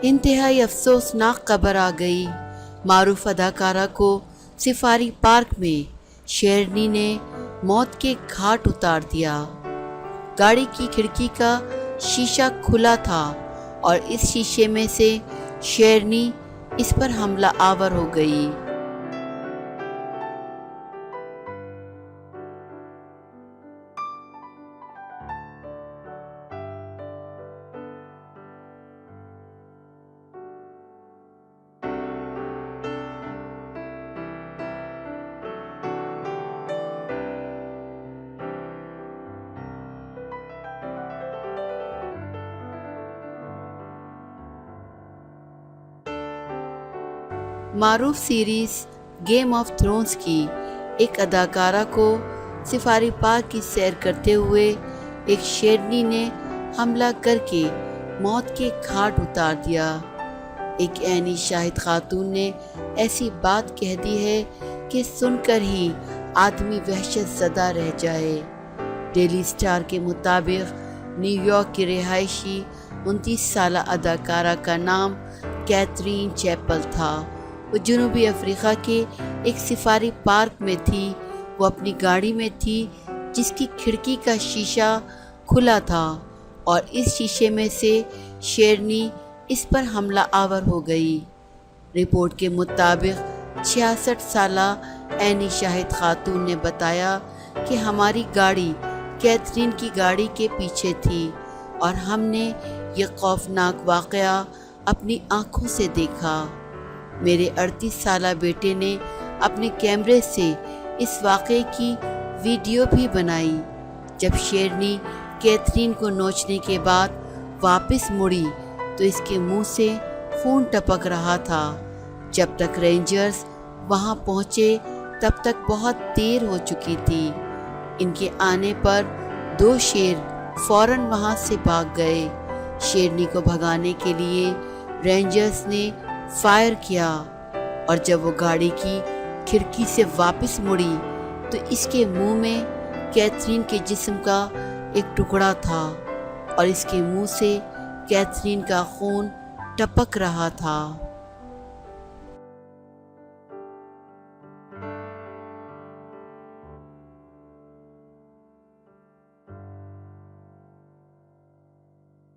انتہائی افسوسناک خبر آ گئی۔ معروف اداکارہ کو سفاری پارک میں شیرنی نے موت کے گھاٹ اتار دیا۔ گاڑی کی کھڑکی کا شیشہ کھلا تھا اور اس شیشے میں سے شیرنی اس پر حملہ آور ہو گئی۔ معروف سیریز گیم آف تھرونز کی ایک اداکارہ کو سفاری پارک کی سیر کرتے ہوئے ایک شیرنی نے حملہ کر کے موت کے گھاٹ اتار دیا۔ ایک عینی شاہد خاتون نے ایسی بات کہہ دی ہے کہ سن کر ہی آدمی وحشت زدہ رہ جائے۔ ڈیلی اسٹار کے مطابق نیو یارک کی رہائشی 29 سالہ اداکارہ کا نام کیتھرین چیپل تھا۔ وہ جنوبی افریقہ کے ایک سفاری پارک میں تھی۔ وہ اپنی گاڑی میں تھی جس کی کھڑکی کا شیشہ کھلا تھا اور اس شیشے میں سے شیرنی اس پر حملہ آور ہو گئی۔ رپورٹ کے مطابق 66 سالہ عینی شاہد خاتون نے بتایا کہ ہماری گاڑی کیتھرین کی گاڑی کے پیچھے تھی اور ہم نے یہ خوفناک واقعہ اپنی آنکھوں سے دیکھا۔ میرے 38 سالہ بیٹے نے اپنے کیمرے سے اس واقعے کی ویڈیو بھی بنائی۔ جب شیرنی کیتھرین کو نوچنے کے بعد واپس مڑی تو اس کے منہ سے خون ٹپک رہا تھا۔ جب تک رینجرز وہاں پہنچے تب تک بہت دیر ہو چکی تھی۔ ان کے آنے پر 2 شیر فوراً وہاں سے بھاگ گئے۔ شیرنی کو بھگانے کے لیے رینجرز نے فائر کیا اور جب وہ گاڑی کی کھڑکی سے واپس مڑی تو اس کے منہ میں کیتھرین کے جسم کا ایک ٹکڑا تھا اور اس کے منہ سے کیتھرین کا خون ٹپک رہا تھا۔